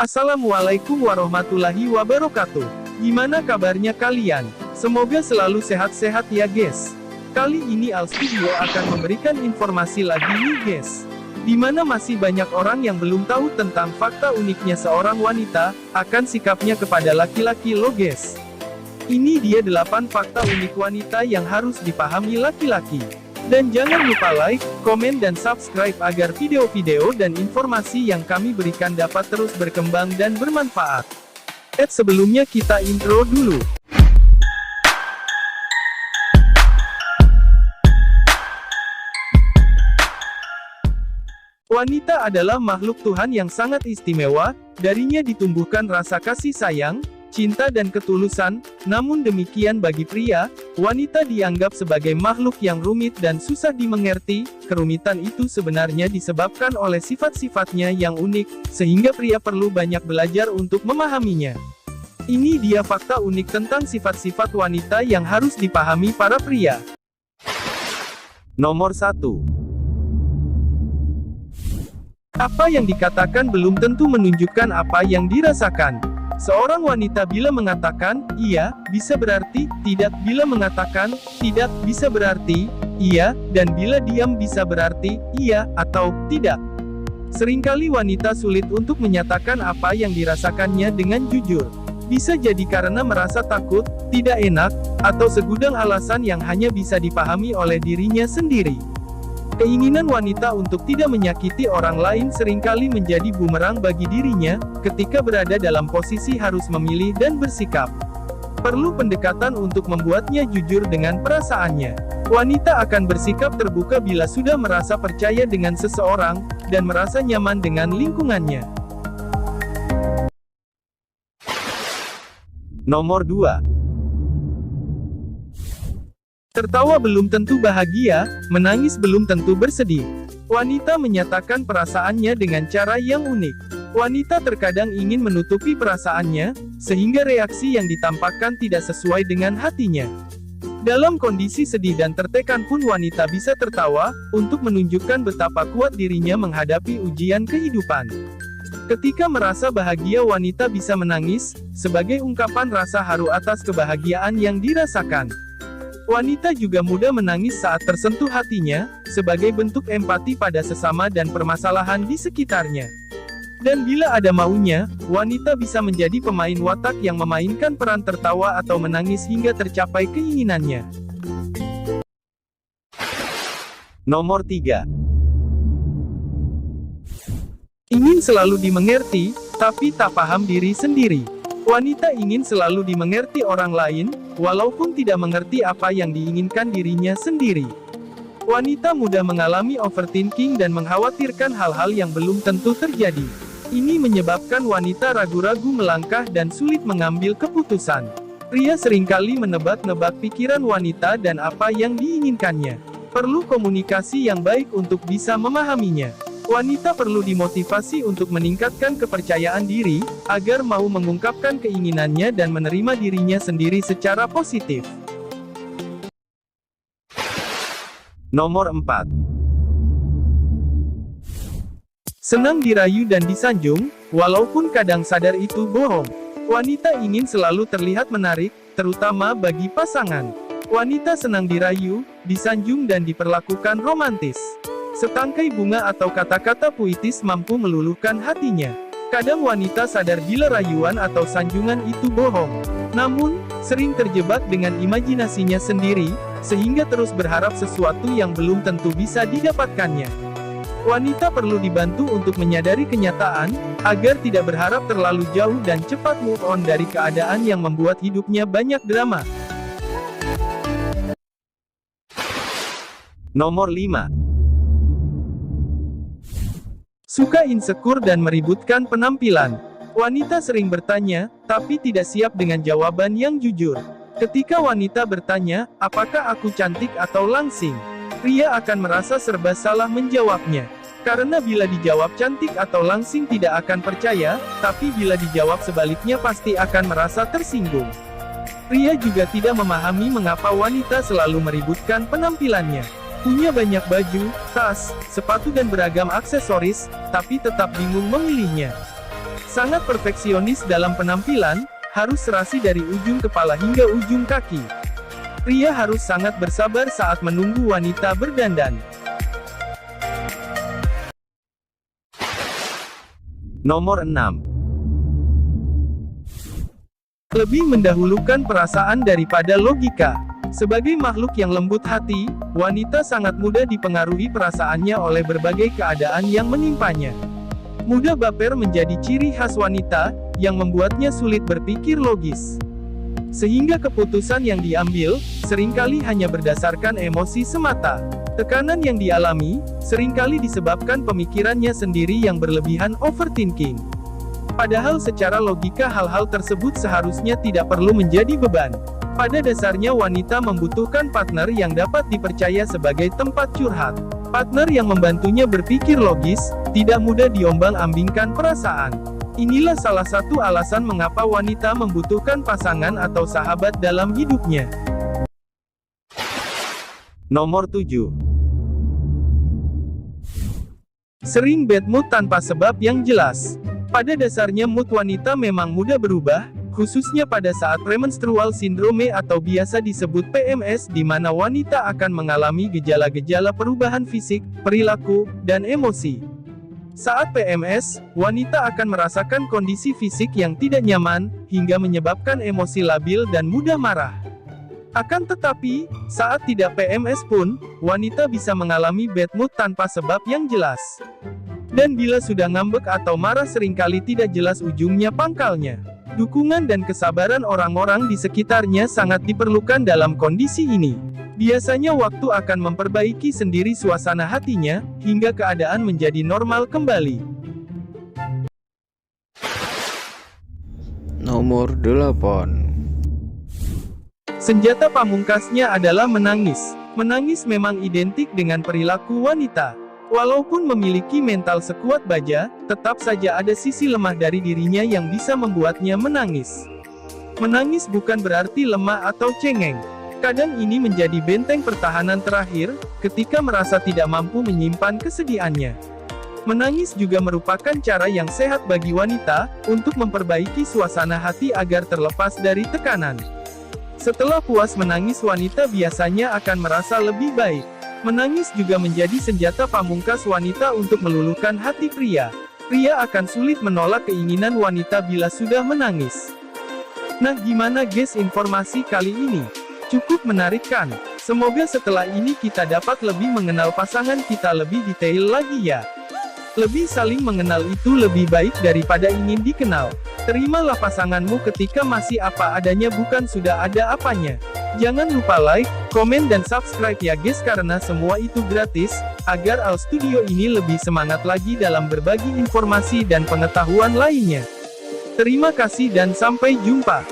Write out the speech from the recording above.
Assalamualaikum warahmatullahi wabarakatuh. Gimana kabarnya kalian? Semoga selalu sehat-sehat ya guys. Kali ini Al Studio akan memberikan informasi lagi nih guys. Dimana masih banyak orang yang belum tahu tentang fakta uniknya seorang wanita, akan sikapnya kepada laki-laki lo guys. Ini dia 8 fakta unik wanita yang harus dipahami laki-laki. Dan jangan lupa like, komen dan subscribe agar video-video dan informasi yang kami berikan dapat terus berkembang dan bermanfaat. Sebelumnya kita intro dulu. Wanita adalah makhluk Tuhan yang sangat istimewa, darinya ditumbuhkan rasa kasih sayang, cinta dan ketulusan. Namun demikian bagi pria, wanita dianggap sebagai makhluk yang rumit dan susah dimengerti. Kerumitan itu sebenarnya disebabkan oleh sifat-sifatnya yang unik, sehingga pria perlu banyak belajar untuk memahaminya. Ini dia fakta unik tentang sifat-sifat wanita yang harus dipahami para pria. Nomor 1. Apa yang dikatakan belum tentu menunjukkan apa yang dirasakan. Seorang wanita bila mengatakan, iya, bisa berarti, tidak, bila mengatakan, tidak, bisa berarti, iya, dan bila diam bisa berarti, iya, atau, tidak. Seringkali wanita sulit untuk menyatakan apa yang dirasakannya dengan jujur. Bisa jadi karena merasa takut, tidak enak, atau segudang alasan yang hanya bisa dipahami oleh dirinya sendiri. Keinginan wanita untuk tidak menyakiti orang lain seringkali menjadi bumerang bagi dirinya, ketika berada dalam posisi harus memilih dan bersikap. Perlu pendekatan untuk membuatnya jujur dengan perasaannya. Wanita akan bersikap terbuka bila sudah merasa percaya dengan seseorang, dan merasa nyaman dengan lingkungannya. Nomor 2. Tertawa belum tentu bahagia, menangis belum tentu bersedih. Wanita menyatakan perasaannya dengan cara yang unik. Wanita terkadang ingin menutupi perasaannya, sehingga reaksi yang ditampakkan tidak sesuai dengan hatinya. Dalam kondisi sedih dan tertekan pun wanita bisa tertawa, untuk menunjukkan betapa kuat dirinya menghadapi ujian kehidupan. Ketika merasa bahagia wanita bisa menangis, sebagai ungkapan rasa haru atas kebahagiaan yang dirasakan. Wanita juga mudah menangis saat tersentuh hatinya, sebagai bentuk empati pada sesama dan permasalahan di sekitarnya. Dan bila ada maunya, wanita bisa menjadi pemain watak yang memainkan peran tertawa atau menangis hingga tercapai keinginannya. Nomor 3. Ingin selalu dimengerti, tapi tak paham diri sendiri. Wanita ingin selalu dimengerti orang lain, walaupun tidak mengerti apa yang diinginkan dirinya sendiri. Wanita mudah mengalami overthinking dan mengkhawatirkan hal-hal yang belum tentu terjadi. Ini menyebabkan wanita ragu-ragu melangkah dan sulit mengambil keputusan. Pria seringkali menebak-nebak pikiran wanita dan apa yang diinginkannya. Perlu komunikasi yang baik untuk bisa memahaminya. Wanita perlu dimotivasi untuk meningkatkan kepercayaan diri, agar mau mengungkapkan keinginannya dan menerima dirinya sendiri secara positif. Nomor 4. Senang dirayu dan disanjung, walaupun kadang sadar itu bohong. Wanita ingin selalu terlihat menarik, terutama bagi pasangan. Wanita senang dirayu, disanjung dan diperlakukan romantis. Setangkai bunga atau kata-kata puitis mampu meluluhkan hatinya. Kadang wanita sadar bila rayuan atau sanjungan itu bohong. Namun, sering terjebak dengan imajinasinya sendiri, sehingga terus berharap sesuatu yang belum tentu bisa didapatkannya. Wanita perlu dibantu untuk menyadari kenyataan, agar tidak berharap terlalu jauh dan cepat move on dari keadaan yang membuat hidupnya banyak drama. Nomor 5. Suka insecure dan meributkan penampilan. Wanita sering bertanya, tapi tidak siap dengan jawaban yang jujur. Ketika wanita bertanya, apakah aku cantik atau langsing? Pria akan merasa serba salah menjawabnya. Karena bila dijawab cantik atau langsing tidak akan percaya, tapi bila dijawab sebaliknya pasti akan merasa tersinggung. Pria juga tidak memahami mengapa wanita selalu meributkan penampilannya. Punya banyak baju, tas, sepatu dan beragam aksesoris, tapi tetap bingung memilihnya. Sangat perfeksionis dalam penampilan, harus serasi dari ujung kepala hingga ujung kaki. Pria harus sangat bersabar saat menunggu wanita berdandan. Nomor 6. Lebih mendahulukan perasaan daripada logika. Sebagai makhluk yang lembut hati, wanita sangat mudah dipengaruhi perasaannya oleh berbagai keadaan yang menimpanya. Mudah baper menjadi ciri khas wanita, yang membuatnya sulit berpikir logis. Sehingga keputusan yang diambil, seringkali hanya berdasarkan emosi semata. Tekanan yang dialami, seringkali disebabkan pemikirannya sendiri yang berlebihan overthinking. Padahal secara logika hal-hal tersebut seharusnya tidak perlu menjadi beban. Pada dasarnya wanita membutuhkan partner yang dapat dipercaya sebagai tempat curhat. Partner yang membantunya berpikir logis, tidak mudah diombang-ambingkan perasaan. Inilah salah satu alasan mengapa wanita membutuhkan pasangan atau sahabat dalam hidupnya. Nomor 7. Sering bad mood tanpa sebab yang jelas. Pada dasarnya mood wanita memang mudah berubah, khususnya pada saat premenstrual syndrome atau biasa disebut PMS, di mana wanita akan mengalami gejala-gejala perubahan fisik, perilaku, dan emosi. Saat PMS, wanita akan merasakan kondisi fisik yang tidak nyaman, hingga menyebabkan emosi labil dan mudah marah. Akan tetapi, saat tidak PMS pun, wanita bisa mengalami bad mood tanpa sebab yang jelas. Dan bila sudah ngambek atau marah seringkali tidak jelas ujungnya pangkalnya. Dukungan dan kesabaran orang-orang di sekitarnya sangat diperlukan dalam kondisi ini. Biasanya waktu akan memperbaiki sendiri suasana hatinya, hingga keadaan menjadi normal kembali. Nomor 8. Senjata pamungkasnya adalah menangis. Menangis memang identik dengan perilaku wanita. Walaupun memiliki mental sekuat baja, tetap saja ada sisi lemah dari dirinya yang bisa membuatnya menangis. Menangis bukan berarti lemah atau cengeng. Kadang ini menjadi benteng pertahanan terakhir, ketika merasa tidak mampu menyimpan kesedihannya. Menangis juga merupakan cara yang sehat bagi wanita, untuk memperbaiki suasana hati agar terlepas dari tekanan. Setelah puas menangis wanita biasanya akan merasa lebih baik. Menangis juga menjadi senjata pamungkas wanita untuk meluluhkan hati pria. Pria akan sulit menolak keinginan wanita bila sudah menangis. Nah, gimana guys informasi kali ini? Cukup menarik kan? Semoga setelah ini kita dapat lebih mengenal pasangan kita lebih detail lagi ya. Lebih saling mengenal itu lebih baik daripada ingin dikenal. Terimalah pasanganmu ketika masih apa adanya, bukan sudah ada apanya. Jangan lupa like, komen dan subscribe ya guys, karena semua itu gratis, agar Al Studio ini lebih semangat lagi dalam berbagi informasi dan pengetahuan lainnya. Terima kasih dan sampai jumpa.